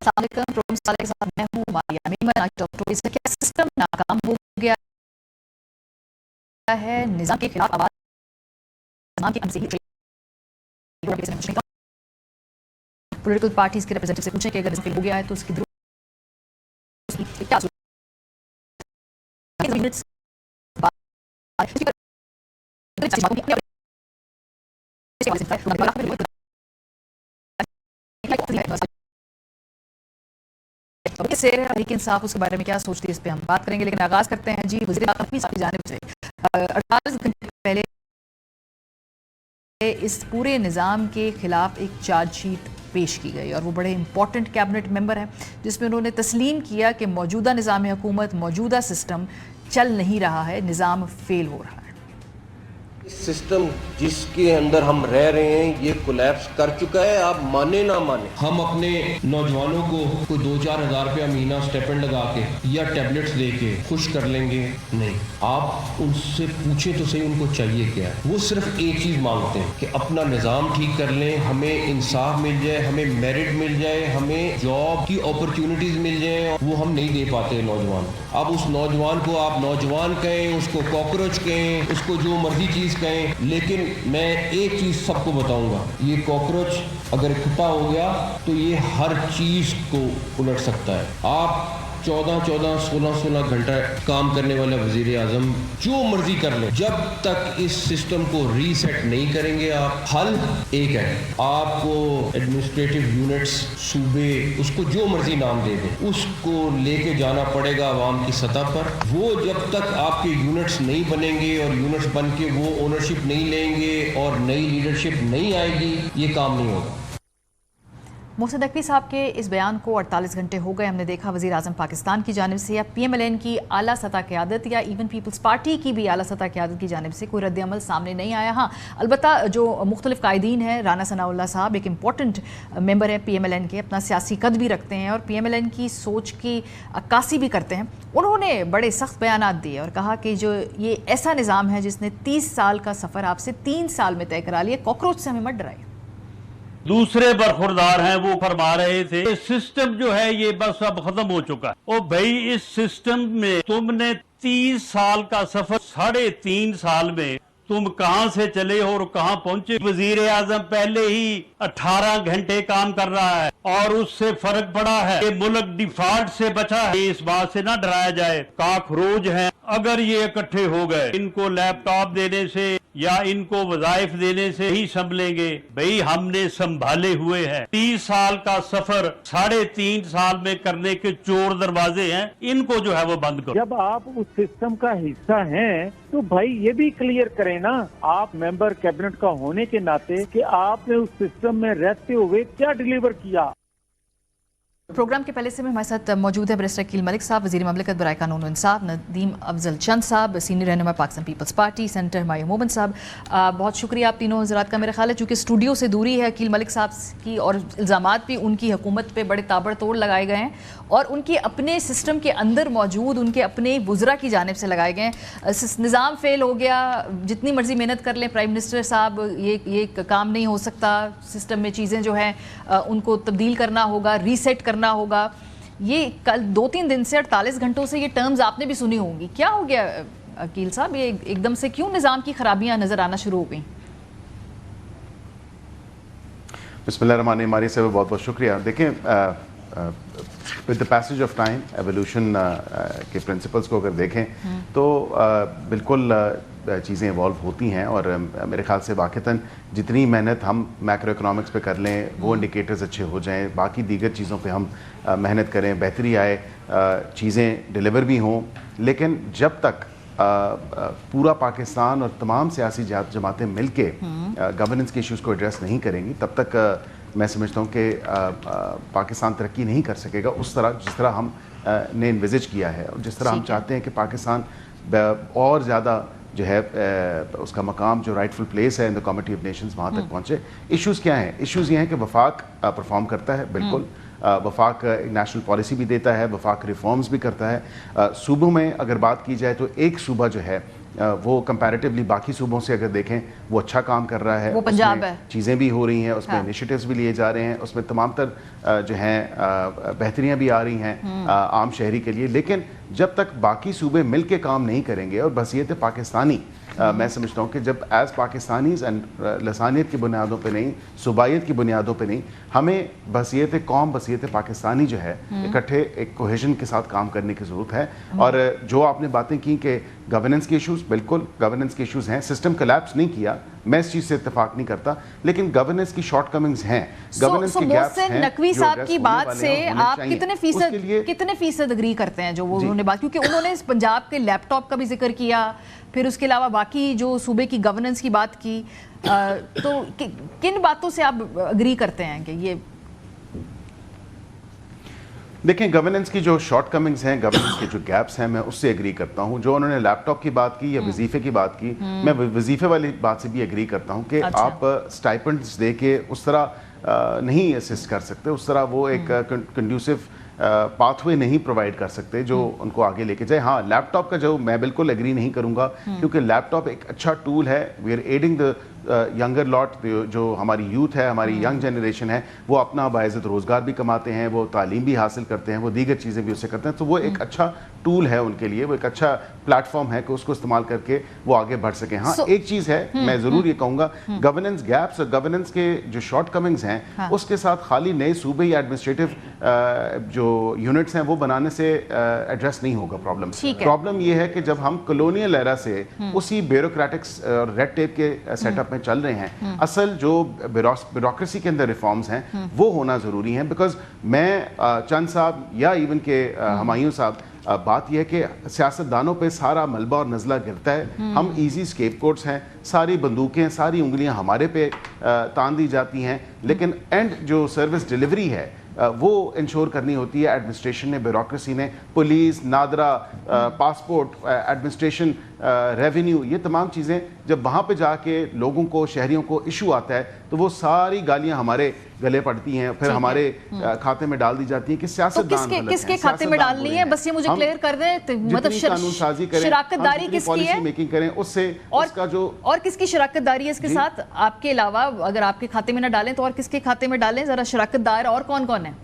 السلام علیکم پروگرام سالے کے ساتھ میں ہوں ماریہ میمن. آج ڈاکٹر اس کا سسٹم ناکام ہو گیا ہے نظام کے خلاف آواز نظام کی پولیٹیکل پارٹیز کے ریپرزینٹیو سے پوچھیں کہ اگر نظام فیل ہو گیا ہے تو اس کی درست کیا تحریک انصاف اس کے بارے میں کیا سوچتی ہے اس پہ ہم بات کریں گے, لیکن آغاز کرتے ہیں جی وزیر اعظم کی جانب سے 48 گھنٹے پہلے اس پورے نظام کے خلاف ایک چارج شیٹ پیش کی گئی اور وہ بڑے امپورٹنٹ کیبنٹ ممبر ہیں جس میں انہوں نے تسلیم کیا کہ موجودہ نظام حکومت موجودہ سسٹم چل نہیں رہا ہے, نظام فیل ہو رہا ہے. سسٹم جس کے اندر ہم رہ رہے ہیں یہ کولیپس کر چکا ہے, آپ مانے نہ مانے. ہم اپنے نوجوانوں کو کوئی 2-4 ہزار روپیہ مہینہ سٹیپنڈ لگا کے یا ٹیبلٹس دے کے خوش کر لیں گے؟ نہیں. آپ ان سے پوچھیں تو صحیح ان کو چاہیے کیا ہے. وہ صرف ایک چیز مانگتے ہیں کہ اپنا نظام ٹھیک کر لیں, ہمیں انصاف مل جائے, ہمیں میرٹ مل جائے, ہمیں جاب کی اپرچونٹیز مل جائیں. وہ ہم نہیں دے پاتے نوجوان. اب اس نوجوان کو آپ نوجوان کہیں, اس کو کاکروچ کہیں, اس کو جو مرضی چیز کہیں, لیکن میں ایک چیز سب کو بتاؤں گا, یہ کاکروچ اگر اکٹھا ہو گیا تو یہ ہر چیز کو الٹ سکتا ہے. آپ 16 گھنٹہ کام کرنے والا وزیر اعظم جو مرضی کر لیں, جب تک اس سسٹم کو ری سیٹ نہیں کریں گے آپ, حل ایک ہے, آپ کو ایڈمنسٹریٹو یونٹس صوبے اس کو جو مرضی نام دے دیں, اس کو لے کے جانا پڑے گا عوام کی سطح پر. وہ جب تک آپ کے یونٹس نہیں بنیں گے اور یونٹس بن کے وہ اونرشپ نہیں لیں گے اور نئی لیڈرشپ نہیں آئے گی, یہ کام نہیں ہوگا. محسن نقوی صاحب کے اس بیان کو 48 گھنٹے ہو گئے. ہم نے دیکھا وزیر اعظم پاکستان کی جانب سے یا پی ایم ایل این کی اعلیٰ سطح قیادت یا ایون پیپلز پارٹی کی بھی اعلیٰ سطح قیادت کی جانب سے کوئی رد عمل سامنے نہیں آیا. ہاں البتہ جو مختلف قائدین ہیں, رانا ثناء اللہ صاحب ایک امپورٹنٹ ممبر ہیں پی ایم ایل این کے, اپنا سیاسی قد بھی رکھتے ہیں اور پی ایم ایل این کی سوچ کی عکاسی بھی کرتے ہیں. انہوں نے بڑے سخت بیانات دیے اور کہا کہ جو یہ ایسا نظام ہے جس نے 30 سال کا سفر آپ سے 3 سال میں طے کرا لیا, کاکروچ سے ہمیں مت ڈرائے. دوسرے برخوردار ہیں وہ فرما رہے تھے سسٹم جو ہے یہ بس اب ختم ہو چکا ہے. او بھائی اس سسٹم میں تم نے 30 سال کا سفر 3.5 سال میں تم کہاں سے چلے ہو اور کہاں پہنچے. وزیر اعظم پہلے ہی 18 گھنٹے کام کر رہا ہے اور اس سے فرق پڑا ہے کہ ملک ڈیفالٹ سے بچا ہے. اس بات سے نہ ڈرایا جائے, کاکروچ ہیں. اگر یہ اکٹھے ہو گئے, ان کو لیپ ٹاپ دینے سے یا ان کو وظائف دینے سے ہی سنبھلیں گے. بھئی ہم نے سنبھالے ہوئے ہیں. 30 سال کا سفر 3.5 سال میں کرنے کے چور دروازے ہیں, ان کو جو ہے وہ بند کرو. جب آپ اس سسٹم کا حصہ ہیں تو بھائی یہ بھی کلیئر کریں نا, آپ ممبر کیبنٹ کا ہونے کے ناطے کہ آپ نے اس سسٹم میں رہتے ہوئے کیا ڈیلیور کیا. پروگرام کے پہلے سے میں ہمارے ساتھ موجود ہے بیرسٹر عقیل ملک صاحب, وزیر مملکت برائے قانون و انصاف, ندیم افضل چند صاحب, سینئر رہنما Pakistan peoples party, senator Humayun Momin صاحب. بہت شکریہ آپ تینوں حضرات کا. میرا خیال ہے چونکہ اسٹوڈیو سے دوری ہے عقیل ملک صاحب کی اور الزامات بھی ان کی حکومت پہ بڑے تابڑ توڑ لگائے گئے ہیں اور ان کے اپنے سسٹم کے اندر موجود ان کے اپنے وزراء کی جانب سے لگائے گئے ہیں. نظام فیل ہو گیا, جتنی مرضی محنت کر لیں پرائم منسٹر صاحب, یہ کام نہیں ہو سکتا. سسٹم میں چیزیں جو ہیں ان کو تبدیل کرنا ہوگا, ریسیٹ کرنا ہوگا. یہ کل 2-3 دن سے 48 گھنٹوں سے یہ ٹرمز آپ نے بھی سنی ہوں گی. کیا ہو گیا عقیل صاحب, یہ ایک دم سے کیوں نظام کی خرابیاں نظر آنا شروع ہو گئیں؟ بسم اللہ الرحمن الرحیم. ہماری سے بہت بہت شکریہ. دیکھیں with the passage of time evolution کے پرنسپلس کو اگر دیکھیں تو بالکل چیزیں ایوالو ہوتی ہیں اور میرے خیال سے واقعتاً جتنی محنت ہم میکرو اکنامکس پہ کر لیں, وہ انڈیکیٹرز اچھے ہو جائیں, باقی دیگر چیزوں پہ ہم محنت کریں, بہتری آئے, چیزیں ڈیلیور بھی ہوں, لیکن جب تک پورا پاکستان اور تمام سیاسی جماعتیں مل کے گورننس کے ایشوز کو ایڈریس نہیں کریں گی, تب تک میں سمجھتا ہوں کہ پاکستان ترقی نہیں کر سکے گا اس طرح جس طرح ہم نے انویزج کیا ہے اور جس طرح ہم چاہتے ہیں کہ پاکستان اور زیادہ جو ہے اس کا مقام جو رائٹ فل پلیس ہے ان دا کمیٹی آف نیشنز وہاں تک پہنچے. ایشوز کیا ہیں؟ ایشوز یہ ہیں کہ وفاق پرفارم کرتا ہے بالکل, वफाक नेशनल पॉलिसी भी देता है, वफाक रिफॉर्म्स भी करता है। सूबों में अगर बात की जाए तो एक सूबा जो है वो कंपैरेटिवली बाकी सूबों से अगर देखें वो अच्छा काम कर रहा है, वो पंजाब है। चीज़ें भी हो रही हैं, उसमें हाँ। इनिशिएटिव्स भी लिए जा रहे हैं, उसमें तमाम तर जो हैं बेहतरियाँ भी आ रही हैं आम शहरी के लिए। लेकिन जब तक बाकी सूबे मिल के काम नहीं करेंगे और बसीयत पाकिस्तानी मैं समझता हूँ कि जब एज़ पाकिस्तानीज़ एंड लसानियत की बुनियादों पे नहीं, सूबाइयत की बुनियादों पे नहीं, हमें बसीयत कौम, बसीयत पाकिस्तानी जो है इकट्ठे एक कोहेजन के साथ काम करने की ज़रूरत है। और जो आपने बातें की कि गवर्नेंस के इशूज़, बिल्कुल गवर्नेंस के इशूज़ हैं, सिस्टम कोलैप्स नहीं किया, मैं इस चीज़ से इत्तेफाक नहीं करता, लेकिन गवर्नेंस की शॉर्ट कमिंग्स हैं, गवर्नेंस के गैप्स हैं। नकवी साहब की बात से आप चाहिए। कितने फीसद एग्री करते हैं जो वो उन्होंने बात, क्योंकि उन्होंने पंजाब के लैपटॉप का भी जिक्र किया, फिर उसके अलावा बाकी जो सूबे की गवर्नेंस की बात की, तो किन बातों से आप एग्री करते हैं कि ये? देखें, गवर्नेंस की जो शॉर्ट कमिंग्स हैं, गवर्नेंस के जो गैप्स हैं, मैं उससे एग्री करता हूं। जो उन्होंने लैपटॉप की बात की या वजीफे की बात की, मैं वजीफे वाली बात से भी एग्री करता हूं कि आप स्टाइपेंड्स दे के उस तरह नहीं असिस्ट कर सकते, उस तरह वो एक कंड्यूसिव पाथवे नहीं प्रोवाइड कर सकते जो उनको आगे लेके जाए। हाँ, लैपटॉप का जो मैं बिल्कुल एग्री नहीं करूंगा, क्योंकि लैपटॉप एक अच्छा टूल है। We are adding the younger lot, जो हमारी यूथ है, हमारी यंग जनरेशन है, वो अपना बाइज़्ज़त रोज़गार भी कमाते हैं, वो तालीम भी हासिल करते हैं, वो दीगर चीज़ें भी उससे करते हैं, तो वो एक अच्छा टूल है उनके लिए, वो एक अच्छा प्लेटफॉर्म है कि उसको इस्तेमाल करके वो आगे बढ़ सकें। हाँ, एक चीज़ है, मैं ज़रूर ये कहूँगा, गवर्नेंस गैप्स और गवर्नेंस के जो शॉर्ट कमिंग्स हैं, उसके साथ खाली नए सूबे या एडमिनिस्ट्रेटिव जो यूनिट्स हैं वो बनाने से एड्रेस नहीं होगा प्रॉब्लम। प्रॉब्लम ये है कि जब हम कॉलोनियल एरा से उसी ब्यूरोक्रेटिक्स और रेड टेप के सेटअप में चल रहे हैं, असल जो ब्यूरोक्रेसी के अंदर रिफॉर्म्स हैं वो होना ज़रूरी है। बिकॉज मैं चंद साहब या इवन के हुमायूं साहब, बात यह है कि सियासतदानों पे सारा मलबा और नज़ला गिरता है, हम इजी स्केपगोट्स हैं, सारी बंदूकें, सारी उंगलियां हमारे पे तान दी जाती हैं, लेकिन एंड जो सर्विस डिलीवरी है वो इंश्योर करनी होती है एडमिनिस्ट्रेशन ने, ब्यूरोक्रेसी ने, police, NADRA, passport administration, revenue, ये तमाम चीज़ें जब वहाँ पे जाके लोगों को, शहरियों को इशू आता है तो वो सारी गालियाँ हमारे गले पड़ती हैं, फिर हमारे खाते में डाल दी जाती हैं कि सियासतदान तो किसके खाते में डालनी है, बस ये मुझे क्लियर कर दें। मतलब कानून साजी करें, शराकतदारी किसकी है, मेकिंग करें, उससे उसका जो और किसकी शराकतदारी है इसके साथ आपके अलावा, अगर आपके खाते में ना डालें तो और किसके खाते में डालें, जरा शराकतदार और कौन कौन है?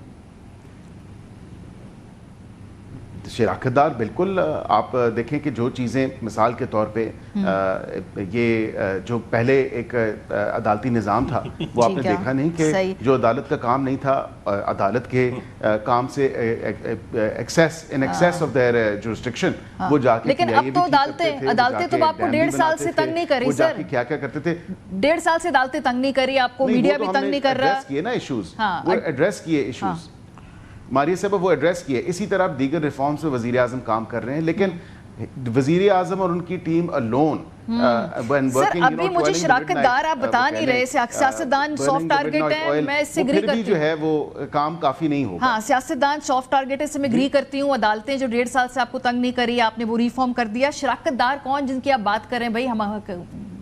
शराकतदार बिल्कुल आप देखें कि जो चीज़ें मिसाल के तौर पे ये जो पहले एक अदालती निज़ाम था वो आपने देखा नहीं कि जो अदालत का काम नहीं था, अदालत के काम से in excess of their jurisdiction वो जाके, लेकिन अब तो अदालतें तो आपको 1.5 साल से तंग नहीं कर रही सर। क्या क्या करते थे? 1.5 साल से अदालतें तंग नहीं कर रही, आपको मीडिया भी तंग नहीं कर रहा। एड्रेस किए ना इश्यूज, वो एड्रेस किए इश्यूज, मारिया साहब वो एड्रेस किए। इसी तरह दीगर रिफॉर्म्स में वज़ीर आज़म काम कर रहे हैं, लेकिन वज़ीर आज़म और उनकी टीम अलोन सर अभी मुझे शराकतदार आप बता नहीं रहे, सियासतदान सॉफ्ट टारगेट है, मैं इससे एग्री करती हूँ, जो है वो काम काफी नहीं होगा। हाँ, सियासतदान सॉफ्ट टारगेट है, इससे मैं एग्री करती हूँ। अदालतें जो 1.5 साल से आपको तंग नहीं कर रही, आपने वो रिफॉर्म कर दिया। शराकतदार कौन जिनकी आप बात कर रहे हैं भाई, हम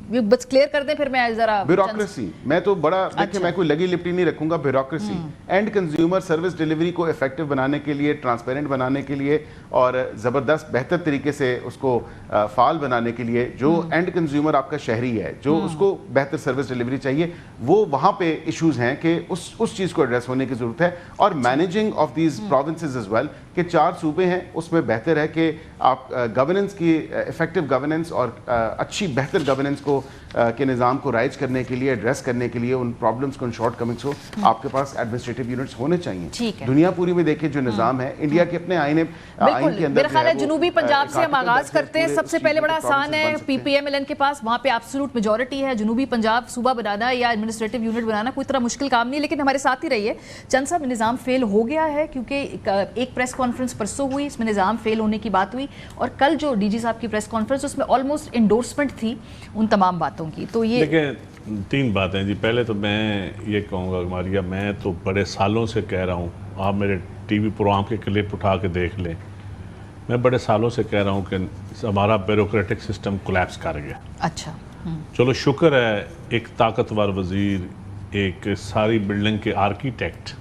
बस क्लियर कर दें, फिर मैं जरा ब्यूरोक्रेसी, मैं तो बड़ा देखिए, मैं कोई लगी लिपटी नहीं रखूंगा। Bureaucracy and consumer service delivery को इफेक्टिव बनाने के लिए, ट्रांसपेरेंट बनाने के लिए और ज़बरदस्त बेहतर तरीके से उसको फाल बनाने के लिए, जो एंड कंज्यूमर आपका शहरी है, जो उसको बेहतर सर्विस डिलीवरी चाहिए, वो वहाँ पे इश्यूज हैं कि उस चीज़ को एड्रेस होने की ज़रूरत है। और managing of these provinces as well, कि 4 सूबे हैं, उसमें बेहतर है कि आप गवर्नेंस की इफेक्टिव गवर्नेंस और अच्छी बेहतर गवर्नेंस को के निज़ाम को राइज करने के लिए, एड्रेस करने के लिए, उन प्रॉब्लम्स को, उन शॉर्ट कमिंग्स को आपके पास एडमिनिस्ट्रेटिव यूनिट्स होने चाहिए। दुनिया पूरी में देखिए जो निज़ाम है, इंडिया के अपने आईन के अंदर मेरा ख्याल है जनूबी पंजाब से हम आगाज करते हैं। सबसे पहले बड़ा आसान है, PPMLN के पास वहाँ पे एब्सोल्यूट मेजॉरिटी है। जनूबी पंजाब सूबा बनाना या एडमिनिस्ट्रेटिव यूनिट बनाना कोई तरह मुश्किल काम नहीं, लेकिन हमारे साथ ही रहिए। चंद साहब, निज़ाम फेल हो गया है, क्योंकि एक प्रेस कॉन्फ्रेंस परसों हुई, इसमें निज़ाम फेल होने की बात हुई, और कल जो DG साहब की प्रेस कॉन्फ्रेंस, उसमें ऑलमोस्ट इंडोर्समेंट थी उन तमाम बातों की। तो ये देखिए 3 बातें जी। पहले तो मैं ये कहूँगा मारिया, मैं तो बड़े सालों से कह रहा हूँ, आप मेरे TV प्रोग्राम के क्लिप उठा के देख लें, मैं बड़े सालों से कह रहा हूँ कि हमारा ब्यूरोक्रेटिक सिस्टम कोलैप्स कर गया। अच्छा, चलो शुक्र है एक ताकतवर वज़ीर, एक सारी बिल्डिंग के आर्किटेक्ट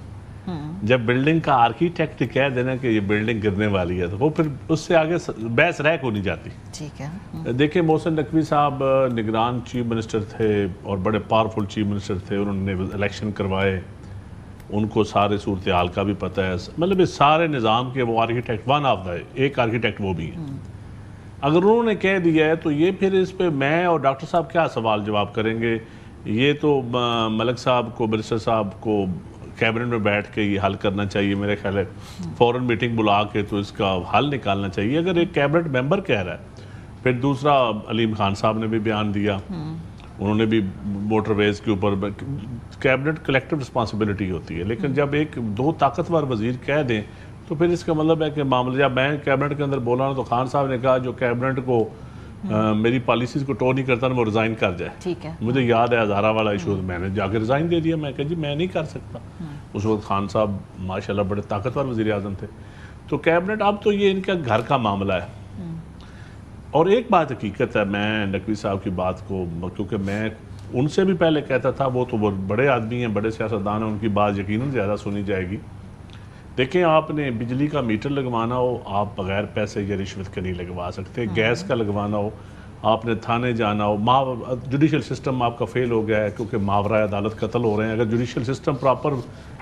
جب بلڈنگ کا آرکیٹیکٹ کہہ دینا کہ یہ بلڈنگ گرنے والی ہے تو وہ پھر اس سے آگے بحث رہ کو نہیں جاتی. ٹھیک ہے. دیکھیں محسن نقوی صاحب نگران چیف منسٹر تھے اور بڑے پاورفل چیف منسٹر تھے, انہوں نے الیکشن کروائے, ان کو سارے صورتحال کا بھی پتہ ہے, مطلب اس سارے نظام کے وہ آرکیٹیکٹ ون آف دا ایک آرکیٹیکٹ وہ بھی ہیں. اگر انہوں نے کہہ دیا ہے تو یہ پھر اس پہ میں اور ڈاکٹر صاحب کیا سوال جواب کریں گے؟ یہ تو ملک صاحب کو, برسٹر صاحب کو کیبنٹ میں بیٹھ کے یہ حل کرنا چاہیے میرے خیال ہے, فوراً میٹنگ بلا کے تو اس کا حل نکالنا چاہیے اگر ایک کیبنٹ ممبر کہہ رہا ہے. پھر دوسرا علیم خان صاحب نے بھی بیان دیا, انہوں نے بھی موٹر ویز کے اوپر, کیبنٹ کلیکٹیو رسپانسبلٹی ہوتی ہے, لیکن جب ایک دو طاقتور وزیر کہہ دیں تو پھر اس کا مطلب ہے کہ معاملہ, جب میں کیبنٹ کے اندر بولا نا تو خان صاحب نے کہا جو کیبنٹ کو میری پالیسیز کو ٹو نہیں کرتا نا وہ ریزائن کر جائے. ٹھیک ہے. مجھے یاد ہے ہزارہ والا ایشو, میں نے جا کے ریزائن دے دیا, میں کہا جی میں نہیں کر سکتا. اس وقت خان صاحب ماشاءاللہ بڑے طاقتور وزیر اعظم تھے. تو کیبنٹ اب تو یہ ان کا گھر کا معاملہ ہے. اور ایک بات حقیقت ہے, میں نقوی صاحب کی بات کو, کیونکہ میں ان سے بھی پہلے کہتا تھا, وہ تو بڑے آدمی ہیں, بڑے سیاستدان ہیں, ان کی بات یقیناً زیادہ سنی جائے گی. دیکھیں آپ نے بجلی کا میٹر لگوانا ہو, آپ بغیر پیسے یا رشوت کے نہیں لگوا سکتے. گیس کا لگوانا ہو, آپ نے تھانے جانا ہو, جوڈیشل سسٹم آپ کا فیل ہو گیا ہے کیونکہ ماورائے عدالت قتل ہو رہے ہیں. اگر جوڈیشل سسٹم پراپر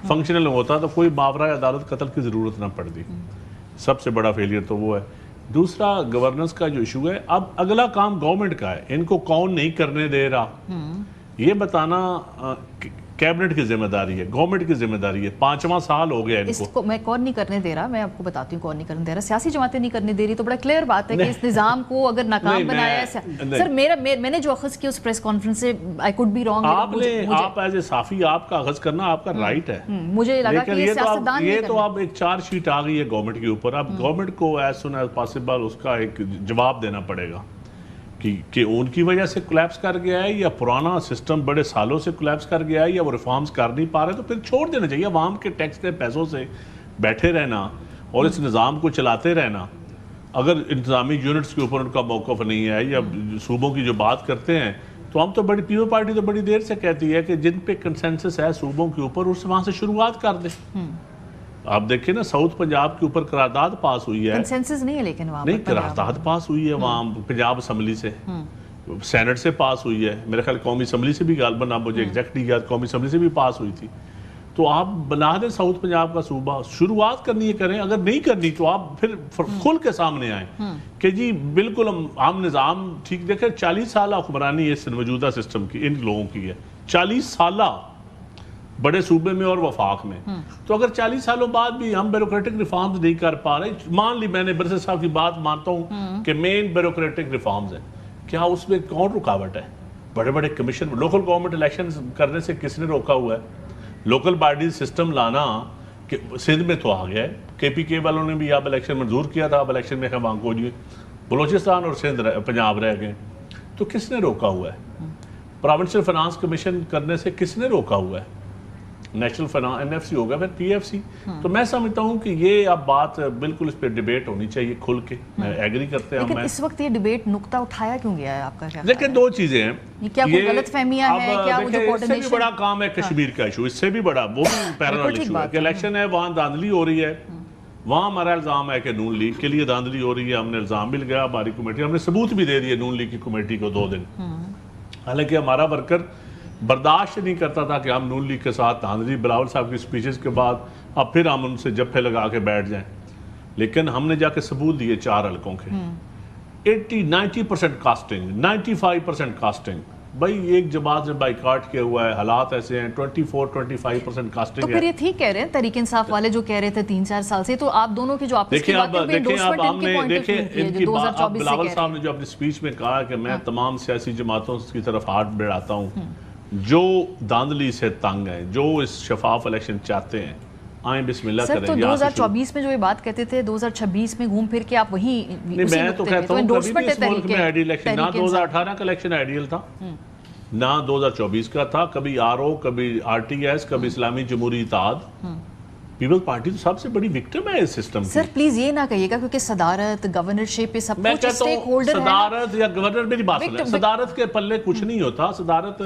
فنکشنل ہوتا تو کوئی ماورائے عدالت قتل کی ضرورت نہ پڑتی. سب سے بڑا فیلئر تو وہ ہے. دوسرا گورننس کا جو ایشو ہے, اب اگلا کام گورنمنٹ کا ہے, ان کو کون نہیں کرنے دے رہا یہ بتانا کیبنٹ کی ذمہ داری ہے, گورنمنٹ کی ذمہ داری ہے. 5واں سال ہو گیا ان کو. میں کون نہیں کرنے دے رہا, میں آپ کو بتاتی ہوں کون نہیں کرنے دے رہا. سیاسی جماعتیں نہیں کرنے دے رہی, تو بڑا کلیئر بات ہے کہ اس نظام کو اگر ناکام بنایا ہے. سر میں نے جو اخذ کیا اس پریس کانفرنس سے, آئی کوڈ بی رانگ, آپ ایز اے صحافی آپ کا اخذ کرنا آپ کا رائٹ ہے. مجھے لگا کہ یہ سیاستدان یہ تو اب ایک چارج شیٹ آ گئی ہے گورنمنٹ کے اوپر. اب گورنمنٹ کو ایز سون ایز پاسبل اس کا ایک جواب دینا پڑے گا کہ ان کی وجہ سے کولیپس کر گیا ہے یا پرانا سسٹم بڑے سالوں سے کولیپس کر گیا ہے یا وہ ریفارمز کر نہیں پا رہے, تو پھر چھوڑ دینا چاہیے. عوام کے ٹیکس کے پیسوں سے بیٹھے رہنا اور اس نظام کو چلاتے رہنا, اگر انتظامی یونٹس کے اوپر ان کا موقف نہیں ہے یا صوبوں کی جو بات کرتے ہیں, تو ہم تو بڑی پیپل پارٹی تو بڑی دیر سے کہتی ہے کہ جن پہ کنسنسس ہے صوبوں کے اوپر, اس وہاں سے شروعات کر دیں. آپ دیکھیں نا ساؤتھ پنجاب کے اوپر قرارداد پاس ہوئی ہے, کنسنسس نہیں ہے لیکن وہاں نہیں قرارداد پاس ہوئی ہے وہاں پنجاب اسمبلی سے, سینٹ سے پاس ہوئی ہے, میرے خیال قومی اسمبلی سے بھی غالباً, اب مجھے ایگزیکٹلی یاد, قومی اسمبلی سے بھی پاس ہوئی تھی. تو آپ بنا دیں ساؤتھ پنجاب کا صوبہ, شروعات کرنی ہے کریں, اگر نہیں کرنی تو آپ پھر کھل کے سامنے آئیں کہ جی بالکل ہم نظام ٹھیک. دیکھیں 40 سالہ حکمرانی اس موجودہ سسٹم کی ان لوگوں کی ہے, 40 سالہ بڑے صوبے میں اور وفاق میں. تو اگر 40 سالوں بعد بھی ہم بیوروکریٹک ریفارمز نہیں کر پا رہے, مان لی میں نے برسر صاحب کی بات مانتا ہوں کہ مین بیوروکریٹک ریفارمز ہیں, کیا اس میں کون رکاوٹ ہے؟ بڑے بڑے کمیشن, لوکل گورنمنٹ الیکشن کرنے سے کس نے روکا ہوا ہے؟ لوکل باڈی سسٹم لانا کہ سندھ میں تو آ گیا ہے, کے پی کے والوں نے بھی اب الیکشن منظور کیا تھا, اب الیکشن میں خواہاں کو جی بلوچستان اور سندھ پنجاب رہ گئے. تو کس نے روکا ہوا ہے؟ پروونشل فائنانس کمیشن کرنے سے کس نے روکا ہوا ہے؟ National finance N F C ہوگا, پھر پی ایف سی. تو میں سمجھتا ہوں کہ یہ اب بات بالکل اس پہ ڈیبیٹ ہونی چاہیے کھل کے, میں ایگری کرتے ہیں. لیکن اس وقت یہ ڈیبیٹ نقطہ اٹھایا کیوں گیا ہے آپ کا کیا؟ لیکن دو چیزیں ہیں, کیا کوئی غلط فہمیاں ہیں, کیا وہ جو اس سے بھی بڑا کام ہے کشمیر کا ایشو, اس سے بھی بڑا وہ بھی پیرالل ایشو ہے کہ الیکشن ہے, وہاں دھاندلی ہو رہی ہے, وہاں ہمارا الزام ہے کہ نون لیگ کے لیے دھاندلی ہو رہی ہے. ہم نے الزام بھی لگایا, ہماری کمیٹی, ہم نے ثبوت بھی دے دیے نون لیگ کی کمیٹی کو 2 دن. حالانکہ ہمارا ورکر برداشت نہیں کرتا تھا کہ ہم نون لیگ کے ساتھ دھاندلی, بلاول صاحب کی سپیچز کے بعد اب پھر ہم ان سے جپے لگا کے بیٹھ جائیں. لیکن ہم نے جا کے ثبوت دیے 4 حلقوں کے, 80-90% کاسٹنگ, 95% کاسٹنگ. بھائی ایک جماعت نے بائیکاٹ کیا ہوا ہے, حالات ایسے ہیں, 24-25% کاسٹنگ ہے. تو پھر یہ ٹھیک کہہ رہے ہیں تحریک انصاف والے جو کہہ رہے تھے 3-4 سال سے, تو آپ دونوں کی جو آپس کی باتیں ہیں, انڈورسمنٹ ان کے پوائنٹ آف ویو کی ہے جو 2024 سے بلاول صاحب نے جو اپنی سپیچ میں کہا کہ میں تمام سیاسی جماعتوں کی طرف ہاتھ بڑھاتا ہوں جو دھاندلی سے تنگ ہیں, جو اس شفاف الیکشن چاہتے ہیں, آئیں بسم اللہ کریں. سر تو 2024 میں جو یہ بات کہتے تھے 2026 میں گھوم پھر کے آپ وہیں نہیں, میں تو کہتا ہوں کبھی بھی اس ملک میں آئیڈیل الیکشن, نہ 2018 کا الیکشن آئیڈیل تھا نہ 2024 کا تھا, کبھی آر او, کبھی آر ٹی ایس, کبھی اسلامی جمہوری اتحاد. پیپل پارٹی تو سب سے بڑی وکٹم ہے اس سسٹم کی. سر پلیز یہ نہ کہیے گا کیونکہ صدارت, گورنرشپ, یہ سب کچھ اسٹیک ہولڈر ہے. صدارت یا گورنر, میری بات سنیں, صدارت کے پلے کچھ نہیں ہوتا. صدارت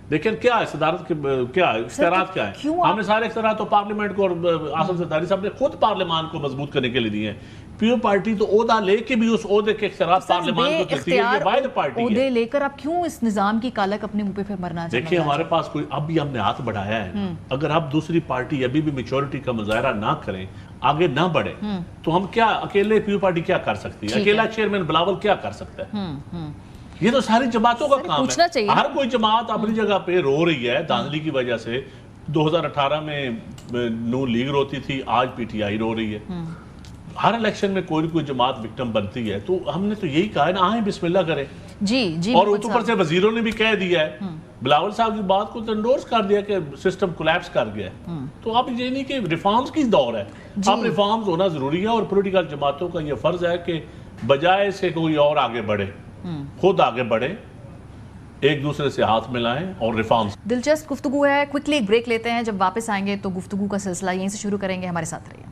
لیکن کیا ہے صدارت کے کیا اختیارات کیا ہیں؟ ہم نے سارے اختیارات تو پارلیمنٹ کو اور آصف زرداری صاحب نے خود پارلیمان کو مضبوط کرنے کے لیے دیے ہیں. پیو پارٹی تو عہدہ لے کے بھی اس عہدے کے اختیارات پارلیمان کو کرتی ہے. یہ واحد پارٹی ہے. عہدے لے کر آپ کیوں اس نظام کی کالک اپنے منہ پہ پھر مرنا چاہتے ہیں؟ دیکھیں ہمارے پاس کوئی اب بھی ہم نے ہاتھ بڑھایا ہے. اگر اب دوسری پارٹی ابھی بھی میچورٹی کا مظاہرہ نہ کریں, آگے نہ بڑھے, تو ہم کیا اکیلے پیو پارٹی کیا کر سکتی ہے؟ اکیلا چیئرمین بلاول کیا کر سکتا ہے؟ یہ تو ساری جماعتوں کا کام ہے. ہر کوئی جماعت اپنی جگہ پہ رو رہی ہے دھاندلی کی وجہ سے. 2018 میں نون لیگ روتی تھی, آج پی ٹی آئی رو رہی ہے. ہر الیکشن میں کوئی کوئی جماعت وکٹم بنتی ہے. تو ہم نے تو یہی کہا ہے نا, آئیں بسم اللہ کریں. جی اور اوپر سے وزیروں نے بھی کہہ دیا ہے, بلاول صاحب کی بات کو تو انڈورس کر دیا کہ سسٹم کولیپس کر گیا ہے. تو اب یہ نہیں کہ ریفارمز کی دور ہے, اب ریفارمز ہونا ضروری ہے. اور پولیٹیکل جماعتوں کا یہ فرض ہے کہ بجائے سے کوئی اور آگے بڑھے, خود آگے بڑھے, ایک دوسرے سے ہاتھ ملائیں اور ریفارمز. دلچسپ گفتگو ہے. کوئکلی ایک بریک لیتے ہیں, جب واپس آئیں گے تو گفتگو کا سلسلہ یہیں سے شروع کریں گے. ہمارے ساتھ رہیے.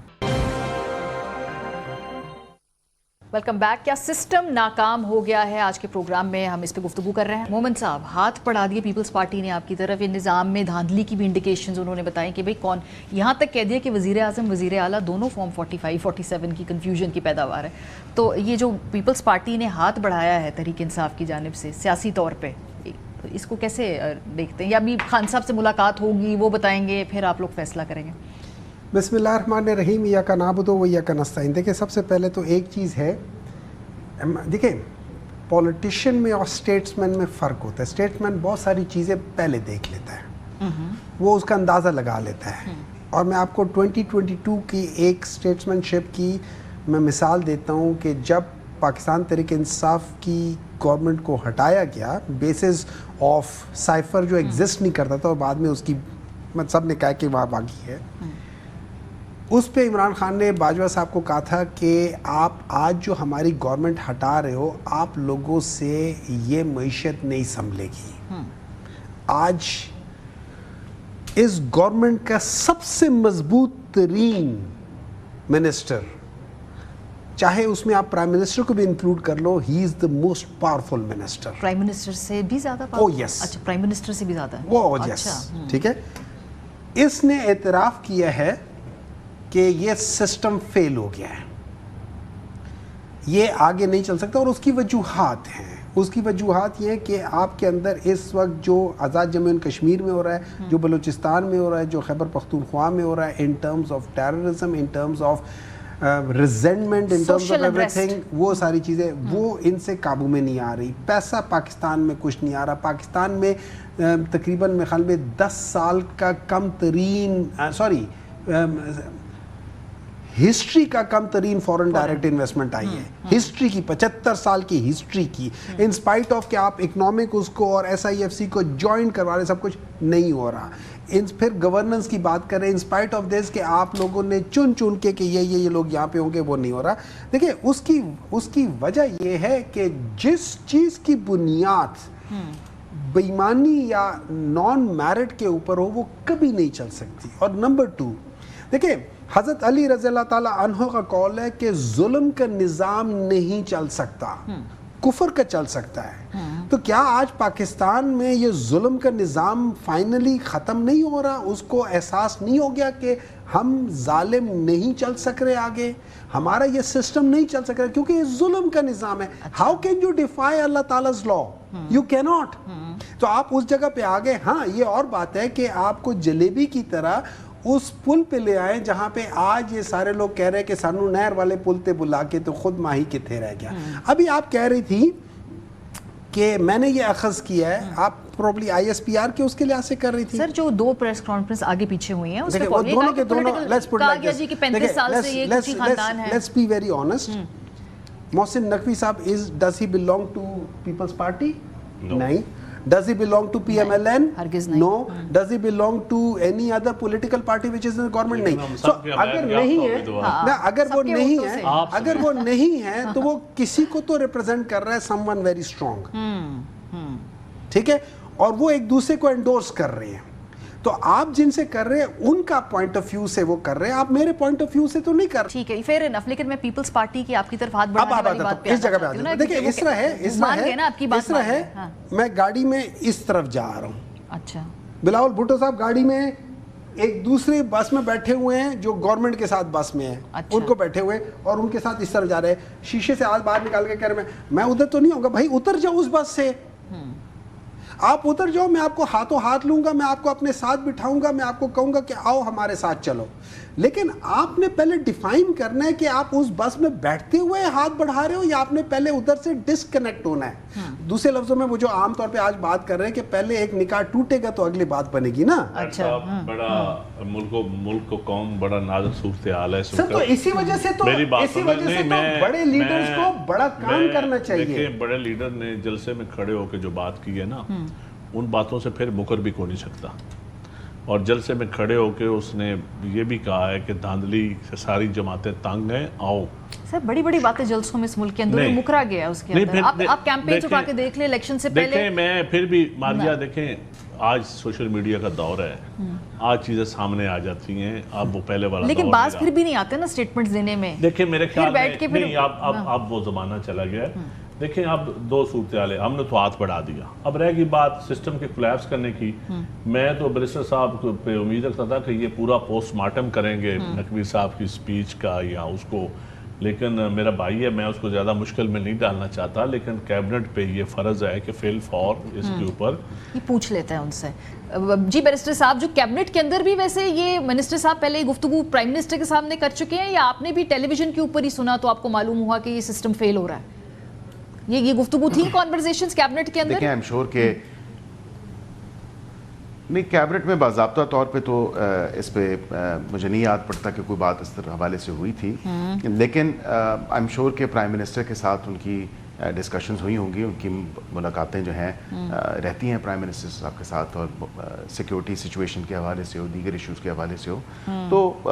Welcome back. کیا سسٹم ناکام ہو گیا ہے؟ آج کے پروگرام میں ہم اس پہ گفتگو کر رہے ہیں. مومن صاحب, ہاتھ بڑھا دیے پیپلز پارٹی نے آپ کی طرف. یہ نظام میں دھاندلی کی بھی انڈیکیشنز انہوں نے بتائیں کہ بھئی کون, یہاں تک کہہ دیا کہ وزیر اعظم وزیر اعلیٰ دونوں فارم 45 47 کی کنفیوژن کی پیداوار ہے. تو یہ جو پیپلز پارٹی نے ہاتھ بڑھایا ہے تحریک انصاف کی جانب سے سیاسی طور پہ, اس کو کیسے دیکھتے ہیں؟ یا ابھی خان صاحب سے ملاقات ہوگی, وہ بتائیں گے, پھر آپ لوگ فیصلہ کریں گے؟ بسم اللہ الرحمن الرحیم. ایاک نعبد و ایاک نستعین. دیکھیں سب سے پہلے تو ایک چیز ہے, دیکھیں پولیٹیشین میں اور اسٹیٹس مین میں فرق ہوتا ہے. اسٹیٹس مین بہت ساری چیزیں پہلے دیکھ لیتا ہے, وہ اس کا اندازہ لگا لیتا ہے. اور میں آپ کو 2022 کی ایک اسٹیٹس مین شپ کی میں مثال دیتا ہوں کہ جب پاکستان تحریک انصاف کی گورنمنٹ کو ہٹایا گیا بیسز آف سائفر جو ایگزسٹ نہیں کرتا تھا, اور بعد میں اس کی سب نے کہا کہ وہاں باقی ہے, اس پہ عمران خان نے باجوہ صاحب کو کہا تھا کہ آپ آج جو ہماری گورنمنٹ ہٹا رہے ہو, آپ لوگوں سے یہ معیشت نہیں سنبھلے گی. آج اس گورنمنٹ کا سب سے مضبوط ترین منسٹر, چاہے اس میں آپ پرائم منسٹر کو بھی انکلوڈ کر لو, he is the most powerful minister. Prime minister سے بھی زیادہ پاورفل؟ یس. اچھا, پرائم منسٹر سے بھی زیادہ ہے وہ یس, ٹھیک ہے. اس نے اعتراف کیا ہے کہ یہ سسٹم فیل ہو گیا ہے, یہ آگے نہیں چل سکتا. اور اس کی وجوہات ہیں. اس کی وجوہات یہ ہے کہ آپ کے اندر اس وقت جو آزاد جموں اینڈ کشمیر میں ہو رہا ہے, جو بلوچستان میں ہو رہا ہے, جو خیبر پختونخوا میں ہو رہا ہے, in terms of terrorism, in terms of resentment, in terms of every thing, وہ ساری چیزیں وہ ان سے قابو میں نہیں آ رہی. پیسہ پاکستان میں کچھ نہیں آ رہا. پاکستان میں تقریباً میرے خیال میں 10 سال کا کم ترین ہسٹری کا کم ترین فورن ڈائریکٹ انویسٹمنٹ آئی ہے. ہسٹری کی 75 سال کی ہسٹری کی, ان سپائٹ آف کہ آپ اکنامک اس کو اور SIFC کو جوائن کروا رہے, سب کچھ نہیں ہو رہا. پھر گورننس کی بات کریں, ان سپائٹ آف دس کہ آپ لوگوں نے چن کے کہ یہ لوگ یہاں پہ ہوں گے, وہ نہیں ہو رہا. دیکھیں اس کی وجہ یہ ہے کہ جس چیز کی بنیاد بےایمانی یا نان میرٹ کے اوپر ہو, وہ کبھی نہیں چل سکتی. اور نمبر 2, دیکھیں حضرت علی رضی اللہ تعالیٰ عنہ کا قول ہے کہ ظلم کا نظام نہیں چل سکتا, کفر کا چل سکتا ہے. تو کیا آج پاکستان میں یہ ظلم کا نظام فائنلی ختم نہیں ہو رہا؟ اس کو احساس نہیں ہو گیا کہ ہم ظالم نہیں چل سک رہے آگے, ہمارا یہ سسٹم نہیں چل سک رہا کیونکہ یہ ظلم کا نظام ہے. ہاؤ کین یو ڈیفائی اللہ تعالیٰ's لا؟ You cannot. تو آپ اس جگہ پہ آگے. ہاں یہ اور بات ہے کہ آپ کو جلیبی کی طرح اس پل پہ لے آئیں جہاں پہ آج یہ سارے لوگ کہہ رہے کہ سانو نہر والے پل تے بلا کے تو خود ماہی کتنے رہ گیا. ابھی آپ کہہ رہی تھی کہ میں نے یہ اخذ کیا ہے, آپ پروبلی ISPR کے اس کے لحاظ سے کر رہی تھی. سر جو 2 پریس کانفرنس آگے پیچھے ہوئی ہیں, اس میں دونوں کے دونوں کہا گیا جی کہ 35 سال سے یہ کسی خاندان ہے. Let's be very honest. Mohsin Naqvi صاحب does he belong to Peoples Party? نہیں. Does he belong to PMLN? No. Does he belong to any other political party which is in the government? نہیں. So اگر نہیں ہے, اگر وہ نہیں ہے تو وہ کسی کو تو ریپرزینٹ کر رہا ہے, someone very strong. ٹھیک ہے, اور وہ ایک دوسرے کو انڈورس کر رہے ہیں. تو آپ جن سے کر رہے ہیں ان کا پوائنٹ آف ویو سے وہ کر رہے ہیں, آپ میرے پوائنٹ آف ویو سے تو نہیں کر رہے. ٹھیک ہے, فیر انف. لیکن میں پیپلز پارٹی کی آپ کی طرف ہاتھ بڑھانے والی بات پہ اس جگہ پہ آتا ہوں. دیکھیں اس طرح ہے, میں گاڑی میں اس طرف جا رہا ہوں, अच्छा, बिलावल भुट्टो साहब गाड़ी में एक दूसरे बस में बैठे हुए हैं जो गवर्नमेंट के साथ बस में है, अच्छा। उनको बैठे हुए और उनके साथ इस तरह जा रहे हैं, शीशे से हाथ बाहर निकाल के कह रहे मैं उधर तो नहीं होगा, भाई उतर जाओ उस बस से, आप उतर जाओ, मैं आपको हाथों हाथ लूंगा, मैं आपको अपने साथ बिठाऊंगा, मैं आपको कहूंगा कि आओ हमारे साथ चलो। लेकिन आपने पहले डिफाइन करना है कि आप उस बस में बैठते हुए हाथ बढ़ा रहे हो या आपने पहले उधर से डिस्कनेक्ट होना है। दूसरे लफ्जों में वो जो आमतौर पे आज बात कर रहे हैं कि पहले एक निकाह टूटेगा तो अगली बात बनेगी ना। अच्छा, बड़ा मुल्क को कौम बड़ा नाजुक सूरत हाल है सर, तो इसी वजह से तो बड़े लीडर्स को बड़ा काम करना चाहिए। देखिए, बड़े लीडर ने जलसे में खड़े होकर जो बात की है ना, उन बातों से फिर मुकर भी को नहीं सकता। और जलसे में खड़े होकर उसने ये भी कहा है कि धांधली से सारी जमातें तंग हैं, आओ। सर बड़ी बड़ी बातें जलसों में इस मुल्क के अंदर मुकरा गया है उसके अंदर। आप कैंपेन उठा के देख ले इलेक्शन से पहले। देखें, मैं फिर भी मारिया, देखें आज सोशल मीडिया का दौर है, आज चीजें सामने आ जाती हैं, अब वो पहले वाला लेकिन बात फिर भी नहीं आते ना स्टेटमेंट्स देने में। देखिए मेरे ख्याल में नहीं, अब अब वो जमाना चला गया है। देखें, अब दो सूरत हाल है, हमने तो हाथ बढ़ा दिया, अब रह गई बात सिस्टम के कोलैप्स करने की। मैं तो बैरिस्टर साहब पे उम्मीद रखता था कि ये पूरा पोस्टमार्टम करेंगे नकवी साहब की स्पीच का या उसको, लेकिन मेरा भाई है, मैं उसको ज़्यादा मुश्किल में नहीं डालना चाहता, लेकिन कैबिनेट पे ये फ़र्ज़ है कि फिल फॉर इसके ऊपर ये पूछ लेते हैं उनसे। जी बैरिस्टर साहब, जो कैबिनेट के अंदर भी वैसे ये मिनिस्टर साहब पहले गुफ्तगू प्राइम मिनिस्टर के सामने कर चुके हैं या आपने भी टेलीविजन के ऊपर ही सुना तो आपको मालूम हुआ कि ये सिस्टम फेल हो रहा है? ये गुफ्तगू थी कॉन्वर्सेशंस कैबिनेट के अंदर? देखिए, आई एम श्योर के नहीं, कैबिनेट में बाज़ाब्ता तौर पे तो इस पे मुझे नहीं याद पड़ता कि कोई बात इस तरह हवाले से हुई थी, लेकिन आई एम श्योर के प्राइम मिनिस्टर के साथ उनकी डिस्कशंस हुई होंगी, उनकी मुलाकातें जो हैं रहती हैं प्राइम मिनिस्टर साहब के साथ, और सिक्योरिटी सिचुएशन के हवाले से हो, दीगर इश्यूज़ के हवाले से हो, तो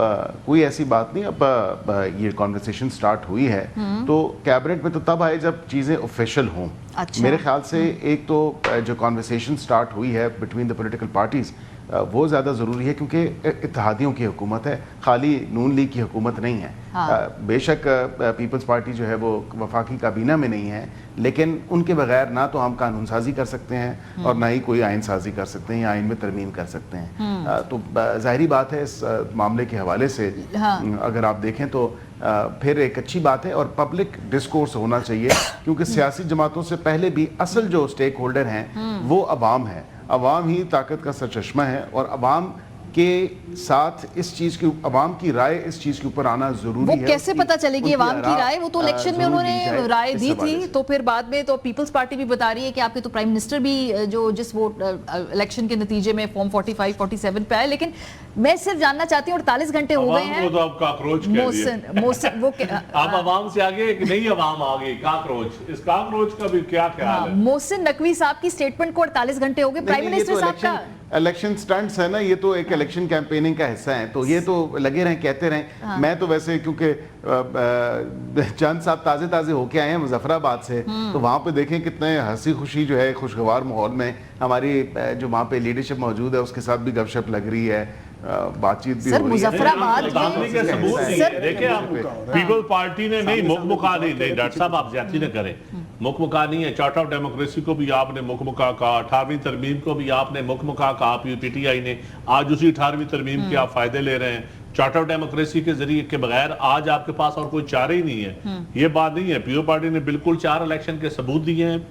कोई ऐसी बात नहीं। अब ये कॉन्वर्सेशन स्टार्ट हुई है तो कैबिनेट में तो तब आए जब चीज़ें ऑफिशियल हों। अच्छा। मेरे ख्याल से एक तो जो कॉन्वर्सेशन स्टार्ट हुई है बिटवीन द पॉलिटिकल पार्टीज़, वो ज़्यादा ज़रूरी है क्योंकि इत्तेहादियों की हुकूमत है, खाली नून लीग की हुकूमत नहीं है। बेशक पीपल्स पार्टी जो है वो वफाकी काबीना में नहीं है, लेकिन उनके बगैर ना तो हम कानून साजी कर सकते हैं और ना ही कोई आइन साजी कर सकते हैं या आइन में तरमीम कर सकते हैं। तो ज़ाहिरी बात है इस मामले के हवाले से अगर आप देखें तो फिर एक अच्छी बात है और पब्लिक डिस्कोर्स होना चाहिए, क्योंकि सियासी जमातों से पहले भी असल जो स्टेक होल्डर हैं वो अवाम है। अवाम ही ताकत का सरचश्मा है और अवाम के साथ इस चीज की, अवाम की राय इस चीज के ऊपर आना जरूरी है। वो कैसे पता चलेगी अवाम की राय? वो तो इलेक्शन में उन्होंने राय दी थी, तो फिर बाद में तो पीपल्स पार्टी भी बता रही है कि आपके तो प्राइम मिनिस्टर भी जो जिस वोट इलेक्शन के नतीजे में फॉर्म 45 47 पे आए। लेकिन मैं सिर्फ जानना चाहती हूँ 48 घंटे हो गए हैं, तो आप काकरोच मोहसिन वो आप अवाम से आगे नहीं, अवाम आगे काकरोच, इस काकरोच का भी क्या ख्याल है? मोहसिन नकवी साहब की स्टेटमेंट को 48 घंटे हो गए, प्राइम मिनिस्टर साहब का इलेक्शन स्टंट्स है ना, ये तो एक इलेक्शन कैंपेनिंग का हिस्सा है, तो ये तो लगे रहें कहते रहें। मैं तो वैसे क्योंकि चंद साहब ताज़े ताज़े होके आए हैं मुजफ्फराबाद से, तो वहाँ पे देखें कितने हंसी खुशी जो है खुशगवार माहौल में हमारी जो वहाँ पे लीडरशिप मौजूद है उसके साथ भी गपशप लग रही है, बातचीत भी हो रही है। मुजफ्फराबाद के सबूत देखिए, आप पीपल पार्टी ने नहीं मुकमुका नहीं, डॉक्टर साहब आप ज्यादती न करें, मुकमुका नहीं है। चार्टर ऑफ डेमोक्रेसी को भी आपने मुकमुका कहा, 18वीं तरमीम को भी आपने मुकमुका कहा, पीटीआई ने आज उसी 18वीं तरमीम के आप फायदे ले रहे हैं। चार्टर ऑफ डेमोक्रेसी के जरिए के बगैर आज आपके पास और कोई चारा ही नहीं है। ये बात नहीं है, पीओ पार्टी ने बिल्कुल 4 इलेक्शन के सबूत दिए हैं।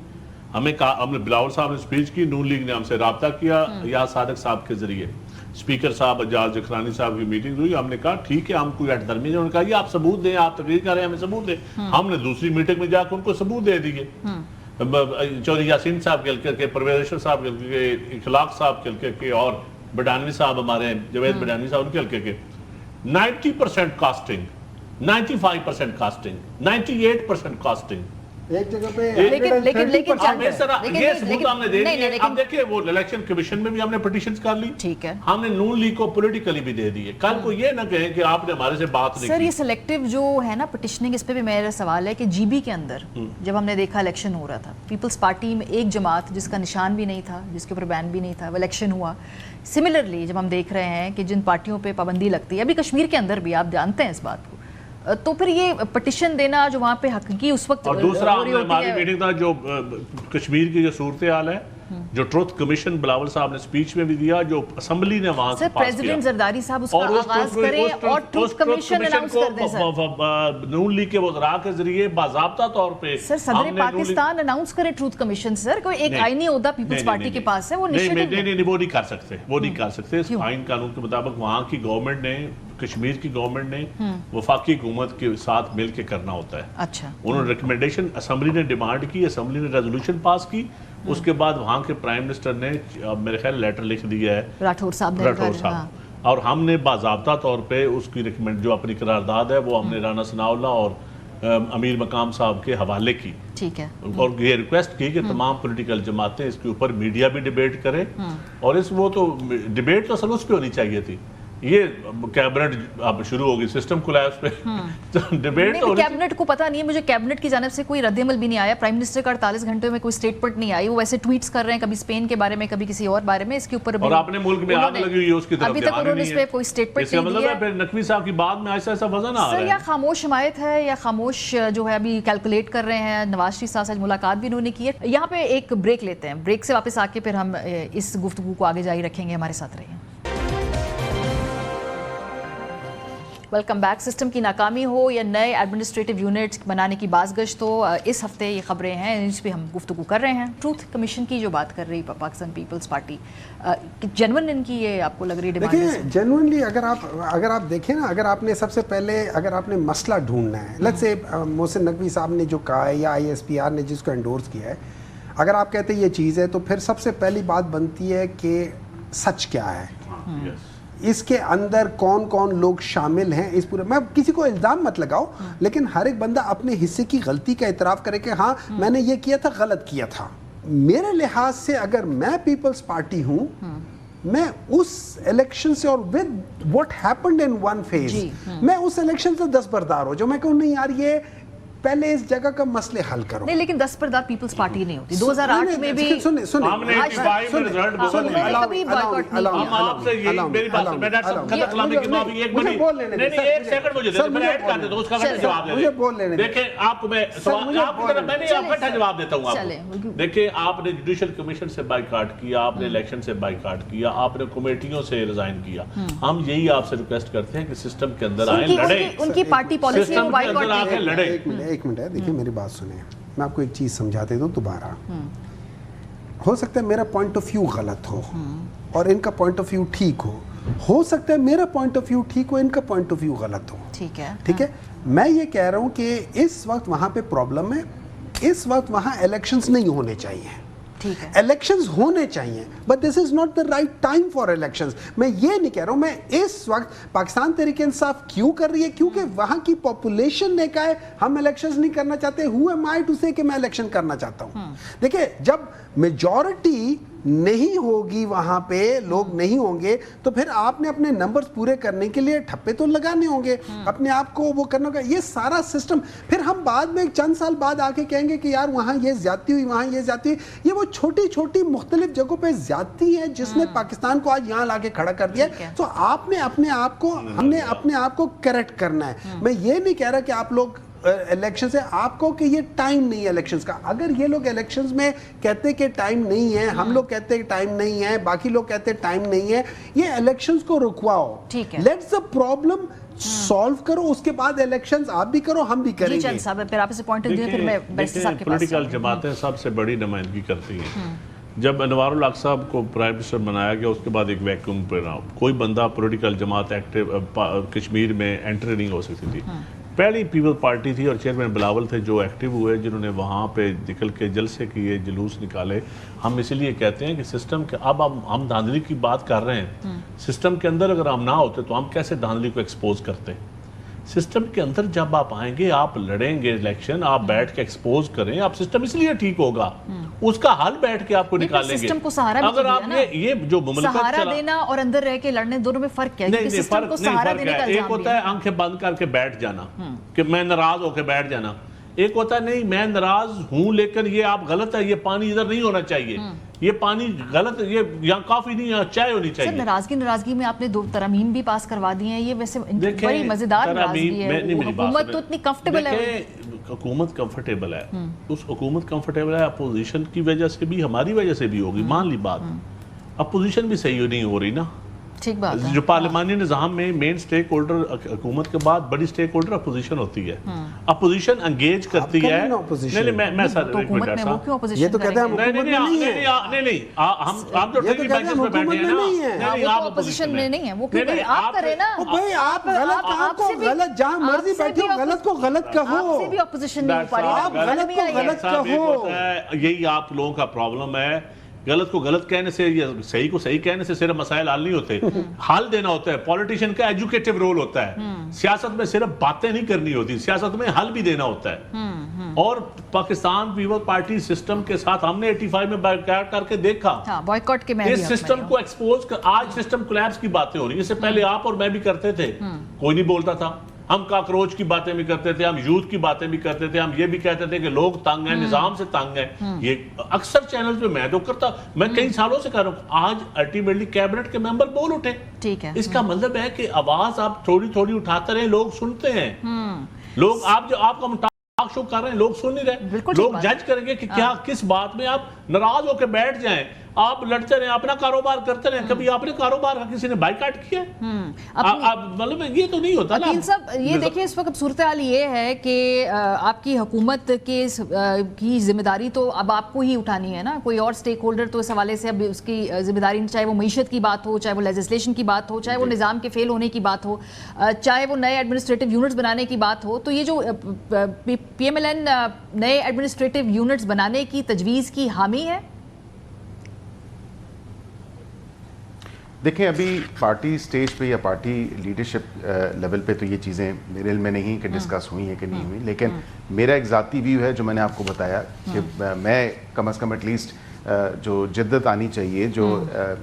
हमने बिलावल साहब ने स्पीच की, नून लीग ने हमसे राब्ता किया या सादक साहब के जरिए, स्पीकर साहब अजाज जखरानी साहब की मीटिंग हुई, हमने कहा ठीक है हम कोई अटदर्मी, उन्होंने कहा ये आप सबूत दें, आप तकरीर कर रहे हैं, हमें सबूत दें। हमने दूसरी मीटिंग में जाकर उनको सबूत दे दिए। चौधरी यासीन साहब के हल्के के, परवेज साहब के हल्के के, इखलाक साहब के हल्के के और बडानवी साहब हमारे जवेद बडानवी साहब उनके हल्के के 90% कास्टिंग, 95% कास्टिंग, 98% कास्टिंग। एक जगह पे लेकिन ये सबूत हमने दे दिए। अब देखिए वो इलेक्शन कमीशन में भी हमने पिटीशंस कर ली, ठीक है, हमने नून लीग को पॉलिटिकली भी दे दिए। कल को ये ना कहें कि आपने हमारे से बात नहीं सर की। ये सिलेक्टिव जो है ना पिटिशनिंग, इस पे भी मेरा सवाल है कि जीबी के अंदर जब हमने देखा इलेक्शन हो रहा था, पीपल्स पार्टी में एक जमात जिसका निशान भी नहीं था, जिसके ऊपर बैन भी नहीं था, वो इलेक्शन हुआ। सिमिलरली जब हम देख रहे हैं कि जिन पार्टियों पे पाबंदी लगती है, अभी कश्मीर के अंदर भी आप जानते हैं इस बात को, तो फिर ये पिटिशन देना जो वहाँ पे हक की उस वक्त, और दूसरा हमारी मीटिंग था जो कश्मीर की जो सूरत हाल है, जो ट्रुथ कमीशन बिलावल साहब ने स्पीच में भी दिया, जो असेंबली ने वहां सर प्रेसिडेंट जरदारी साहब उसका आगाज करें और ट्रुथ कमीशन अनाउंस कर दें सर, नून लीग के वज़रा के जरिए बाज़ाब्ता तौर पे सर सदर पाकिस्तान अनाउंस करे ट्रुथ कमीशन। सर कोई एक आईनी ओहदा पीपल्स पार्टी के पास है, वो नहीं वो नहीं कर सकते, वो नहीं कर सकते। आइन कानून के मुताबिक वहाँ की गवर्नमेंट ने, कश्मीर की गवर्नमेंट ने वफाकी हुकूमत के साथ मिल के करना होता है। अच्छा, उन्होंने रिकमेंडेशन, असेंबली ने डिमांड की, असेंबली ने रेजोल्यूशन पास की, उसके बाद वहाँ के प्राइम मिनिस्टर ने मेरे ख्याल लेटर लिख दिया है राठौर साहब, और हमने बाज़ाब्ता तौर पे उसकी रिकमेंड जो अपनी करारदाद है वो हमने राना सनाउल्लाह और अमीर मकाम साहब के हवाले की। ठीक है, और ये रिक्वेस्ट की कि तमाम पॉलिटिकल जमातें इसके ऊपर मीडिया भी डिबेट करे, और इस वो तो डिबेट तो असल उस पे होनी चाहिए थी। ये कैबिनेट अब शुरू होगी सिस्टम कोलैप्स पे, तो डिबेट तो कैबिनेट को पता नहीं है, मुझे कैबिनेट की जानिब से कोई रद्दअमल भी नहीं आया, प्राइम मिनिस्टर का 48 घंटे में कोई स्टेटमेंट नहीं आई, वो वैसे ट्वीट्स कर रहे हैं कभी स्पेन के बारे में कभी किसी और बारे में, इसके ऊपर और अपने मुल्क में आग लगी हुई है उसकी तरफ अभी तक उन्होंने इस पे कोई स्टेटमेंट नहीं दिया है। फिर नकवी साहब की बात में ऐसा वजन आ रहा है, या खामोश हिमायत है या खामोश जो है अभी कैलकुलेट कर रहे हैं। नवाज शरीफ साहब से मुलाकात भी उन्होंने की है। यहाँ पे एक ब्रेक लेते हैं, ब्रेक से वापस आके फिर हम इस गुफ्तगू को आगे जारी रखेंगे, हमारे साथ रहिए। Welcome back. सिस्टम की नाकामी हो या नए एडमिनिस्ट्रेटिव यूनिट्स बनाने की बाज़गश्त हो, इस हफ्ते ये खबरें हैं, इस पर हम गुफ्तगू कर रहे हैं। ट्रूथ कमीशन की जो बात कर रही पाकिस्तान पीपल्स पार्टी, जेन्युइन इनकी ये आपको लग रही डिमांड? देखिए जेन्युइनली अगर आप देखें ना, अगर आपने सबसे पहले अगर आपने मसला ढूंढना है, लेट्स से मोहसिन नकवी साहब ने जो कहा है या ISPR ने जिसको एंडोर्स किया है, अगर आप कहते हैं ये चीज़ है, तो फिर सबसे पहली बात बनती है कि सच क्या है, इसके अंदर कौन कौन लोग शामिल हैं इस पूरे। मैं किसी को इल्ज़ाम मत लगाओ, लेकिन हर एक बंदा अपने हिस्से की गलती का इतराफ़ करे कि हाँ मैंने ये किया था, गलत किया था। मेरे लिहाज से अगर मैं पीपल्स पार्टी हूँ, मैं उस इलेक्शन से और with what happened in one phase, मैं उस इलेक्शन से दस्तबरदार हो, जो मैं कहूँ नहीं यार ये पहले इस जगह का मसले हल करो। नहीं, लेकिन दस्तबरदार पीपल्स पार्टी नहीं होती। 2008 में भी सुने हमने 85 में रिजल्ट कभी बॉयकॉट नहीं हम आपसे यही मेरी बात सुन, मैं खतक कलामी की माफी एक मिनट नहीं एक सेकंड मुझे दे, मैं ऐड कर देता हूं, उसका जवाब दे मुझे बोल लेने देखें। आपको मैं आपको मैंने आपका जवाब देता हूं आपको। देखिए आपने जुडिशल कमीशन से बाइकआउट किया, आपने इलेक्शन से बाइकआउट किया, आपने कमेटियों से रिजाइन किया। हम यही आपसे रिक्वेस्ट करते हैं कि सिस्टम के अंदर आए, लड़े, उनकी पार्टी पॉलिसी में बाइकआउट आके लड़े। एक मिनट है, देखिए मेरी बात सुने, मैं आपको एक चीज़ समझाते दूं दोबारा। हो सकता है मेरा पॉइंट ऑफ व्यू गलत हो और इनका पॉइंट ऑफ व्यू ठीक हो सकता है मेरा पॉइंट ऑफ व्यू ठीक हो, इनका पॉइंट ऑफ व्यू गलत हो। ठीक है, ठीक है। मैं ये कह रहा हूं कि इस वक्त वहां पे प्रॉब्लम है, इस वक्त वहां इलेक्शंस नहीं होने चाहिए। ठीक है, इलेक्शंस होने चाहिए, but this is not the right time for elections. मैं ये नहीं कह रहा हूं, मैं इस वक्त पाकिस्तान तहरीक इंसाफ क्यों कर रही है, क्योंकि वहां की पॉपुलेशन ने कहा है हम इलेक्शंस नहीं करना चाहते। हु एम आई टू से कि मैं इलेक्शन करना चाहता हूं। देखिए जब मेजॉरिटी नहीं होगी, वहां पे लोग नहीं होंगे, तो फिर आपने अपने नंबर्स पूरे करने के लिए ठप्पे तो लगाने होंगे, अपने आप को वो करना होगा। ये सारा सिस्टम फिर हम बाद में चंद साल बाद आके कहेंगे कि यार वहां ये ज्यादती हुई, वहां ये ज्यादती हुई। ये वो छोटी छोटी मुख्तलिफ जगहों पे ज्यादती है जिसने पाकिस्तान को आज यहाँ लाके खड़ा कर दिया है। तो आपने अपने आप को, हमने अपने आप को करेक्ट करना है। मैं ये नहीं कह रहा कि आप लोग इलेक्शन से आपको कि ये टाइम नहीं है इलेक्शंस का। अगर ये लोग इलेक्शंस में कहते कि टाइम नहीं है, हम लोग कहते हैं टाइम नहीं है, बाकी लोग कहते हैं टाइम नहीं है, ये इलेक्शंस को रुकवाओ। ठीक है, लेट्स द प्रॉब्लम सॉल्व करो, उसके बाद इलेक्शंस आप भी करो, हम भी करेंगे। जी साहब, फिर आपसे पॉइंट ऑफ व्यू, फिर मैं बैरिस्टर साहब के पास। पॉलिटिकल जमातें सबसे बड़ी नुमाइंदगी करती हैं। जब अनवारुल हक साहब को प्राइम मिनिस्टर बनाया गया, उसके बाद एक वैक्यूम पे रहा, कोई बंदा पॉलिटिकल जमात एक्टिव कश्मीर में एंट्री नहीं हो सकती थी। पहली पीपल पार्टी थी और चेयरमैन बिलावल थे जो एक्टिव हुए, जिन्होंने वहाँ पे निकल के जलसे किए, जुलूस निकाले। हम इसलिए कहते हैं कि सिस्टम के अब हम धांधली की बात कर रहे हैं, सिस्टम के अंदर अगर हम ना होते तो हम कैसे धांधली को एक्सपोज करते। सिस्टम के अंदर जब आप आएंगे, आप लड़ेंगे इलेक्शन, आप बैठ के एक्सपोज करें, आप सिस्टम इसलिए ठीक होगा, उसका हल बैठ के आपको निकालेंगे। सिस्टम को सहारा भी अगर आपने ये जो सहारा देना और अंदर रह के लड़ने, दोनों में फर्क क्या है? नहीं, सिस्टम को सहारा देने का एक होता है आंखें बंद करके बैठ जाना कि मैं नाराज होकर बैठ जाना, एक होता है नहीं मैं नाराज हूं लेकिन ये आप गलत है, ये पानी इधर नहीं होना चाहिए, ये पानी गलत, ये यहाँ काफी नहीं, यहाँ चाय होनी चाहिए। नाराजगी में आपने 2 तरमीम भी पास करवा दी हैं, ये वैसे बड़ी मजेदार नाराजगी है। हुकूमत तो इतनी कंफर्टेबल है। हुकूमत कंफर्टेबल है, उस हुकूमत कंफर्टेबल है अपोजिशन की वजह से भी, हमारी वजह से भी होगी, मान ली बात, अपोजिशन भी सही नहीं हो रही ना। ठीक बात है। जो पार्लिमानी निज़ाम में मेन स्टेक होल्डर हुकूमत के बाद बड़ी स्टेक होल्डर अपोजिशन होती है, अपोजिशन एंगेज करती है। नहीं मैं सर तो हुकूमत में वो क्यों ऑपोजिशन ये तो कहते हैं हम हुकूमत में नहीं है। नहीं हम जो ट्रेनिंग बेंचेस पे बैठे हैं ना, नहीं आप ऑपोजिशन में नहीं है, वो क्यों भाई आप करें ना। भाई आप गलत काम को गलत, जहाँ मर्जी बैठे हो गलत को गलत कहो। आपसे भी ऑपोजिशन नहीं हो पा रही, आप गलत को गलत कहो। यही आप लोगों का प्रॉब्लम है। गलत को गलत कहने से या सही को सही कहने से सिर्फ मसाइल हल नहीं होते, हल देना होता है। पॉलिटिशियन का एजुकेटिव रोल होता है। सियासत में सिर्फ बातें नहीं करनी होती, सियासत में हल भी देना होता है। और पाकिस्तान पीपल्स पार्टी सिस्टम के साथ हमने 85 में बायकॉट करके देखा, बॉयकॉट के मैं इस सिस्टम को एक्सपोज कर, आज सिस्टम कोलैप्स की बातें हो रही है। इससे पहले आप और मैं भी करते थे, कोई नहीं बोलता था। हम काकरोच की बातें भी करते थे, हम यूथ की बातें भी करते थे, हम ये भी कहते थे कि लोग तंग हैं, निजाम से तंग हैं। ये अक्सर चैनल्स पे मैं तो करता, मैं कई सालों से कर रहा हूँ। आज अल्टीमेटली कैबिनेट के मेंबर बोल उठे, ठीक है। इसका मतलब है कि आवाज आप थोड़ी थोड़ी उठाते रहे, लोग सुनते हैं। लोग आप जो आपका टॉक शो कर रहे हैं, लोग सुन नहीं रहे। लोग जज करेंगे कि क्या किस बात में आप नाराज होकर बैठ जाएं। आप लड़ते रहे, अपना कारोबार करते रहे, कभी आपने कारोबार का किसी ने बाइकाट किया? मतलब ये तो नहीं होता ना। सब ये देखिए, इस वक्त सूरत हाल ये है कि आपकी हुकूमत के की जिम्मेदारी तो अब आपको ही उठानी है ना। कोई और स्टेक होल्डर तो इस हवाले से अब उसकी जिम्मेदारी, चाहे वो मईशत की बात हो, चाहे वो लेजिस्लेशन की बात हो, चाहे वो निज़ाम के फेल होने की बात हो, चाहे वो नए एडमिनिस्ट्रेटिव यूनिट्स बनाने की बात हो। तो ये जो PMLN नए एडमिनिस्ट्रेटिव यूनिट्स बनाने की तजवीज़ की हामी है। देखें, अभी पार्टी स्टेज पे या पार्टी लीडरशिप लेवल पे तो ये चीज़ें मेरे इल्म में नहीं कि डिस्कस हुई हैं कि नहीं हुई, लेकिन मेरा एक ज़ाती व्यू है जो मैंने आपको बताया कि मैं कम अज़ कम एटलीस्ट जो जिद्दत आनी चाहिए, जो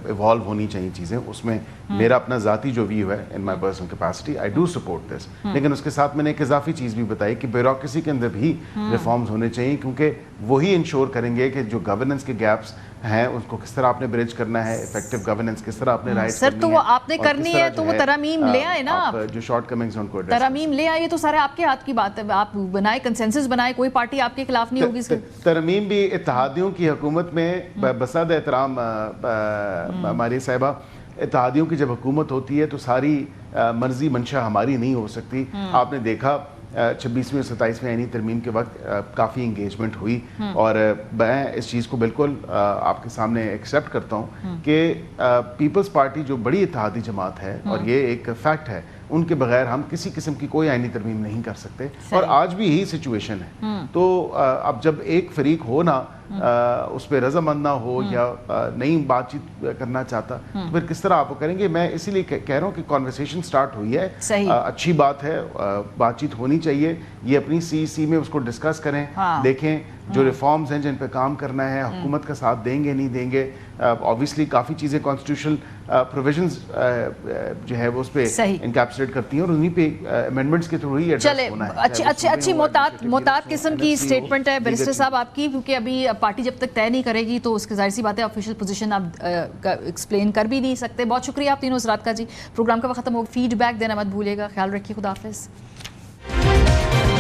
इवॉल्व होनी चाहिए चीज़ें, उसमें मेरा अपना ज़ाती जो व्यू है in my personal capacity, I do support this. लेकिन उसके साथ मैंने एक इजाफी चीज़ भी बताई कि ब्यूरोक्रेसी के अंदर भी रिफॉर्म्स होने चाहिए, क्योंकि वही इंश्योर करेंगे कि जो गवर्नेंस के गैप्स हैं उसको किस तरह आपने ब्रिज करना है, इफेक्टिव गवर्नेंस किस तरह आपने राइट सर तो वो आपने करनी है, तो वो तरमीम ले आए ना, आप जो शॉर्ट कमिंग्स उनको तरमीम ले आए। तो सारे आपके हाथ की बात है, आप बनाए, कंसेंसस बनाए, कोई पार्टी आपके खिलाफ नहीं होगी। तरमीम भी इत्तेहादियों की हुकूमत में बसाद एहतराम हमारी साहिबा, इत्तेहादियों की जब हुकूमत होती है तो सारी मर्जी मंशा हमारी नहीं हो सकती। आपने देखा 26वीं और 27वीं आईनी तरमीम के वक्त काफ़ी इंगेजमेंट हुई, और मैं इस चीज़ को बिल्कुल आपके सामने एक्सेप्ट करता हूँ कि पीपल्स पार्टी जो बड़ी इत्तेहादी जमात है, और ये एक फैक्ट है, उनके बगैर हम किसी किस्म की कोई आईनी तरमीम नहीं कर सकते, और आज भी यही सिचुएशन है। तो अब जब एक फरीक हो ना उस पर रजामंद ना हो या नई बातचीत करना चाहता, तो फिर किस तरह आप करेंगे? मैं इसीलिए कह रहा हूँ कि कॉन्वर्सेशन स्टार्ट हुई है, अच्छी बात है, बातचीत होनी चाहिए। ये अपनी CEC में उसको डिस्कस करें, देखें जो रिफॉर्म्स हैं जिन पे काम करना है, हुकूमत का साथ देंगे नहीं देंगे। ऑब्वियसली काफ़ी चीज़ें कॉन्स्टिट्यूशनल प्रोविजंस जो है वो उस पर इनकैप्सुलेट करती हैं, और उन्हीं पे अमेंडमेंट्स के थ्रू ही एड्रेस होना है। अच्छी मोहतात किस्म की स्टेटमेंट है बैरिस्टर साहब आपकी, क्योंकि अभी पार्टी जब तक तय नहीं करेगी तो उसकी जाहिर सी बात है ऑफिशियल पोजीशन आप एक्सप्लेन कर भी नहीं सकते। बहुत शुक्रिया आप तीनों हज़रात का जी। प्रोग्राम का वक्त खत्म हो, फीडबैक देना मत भूलिएगा। ख्याल रखिए, खुदा हाफिज़।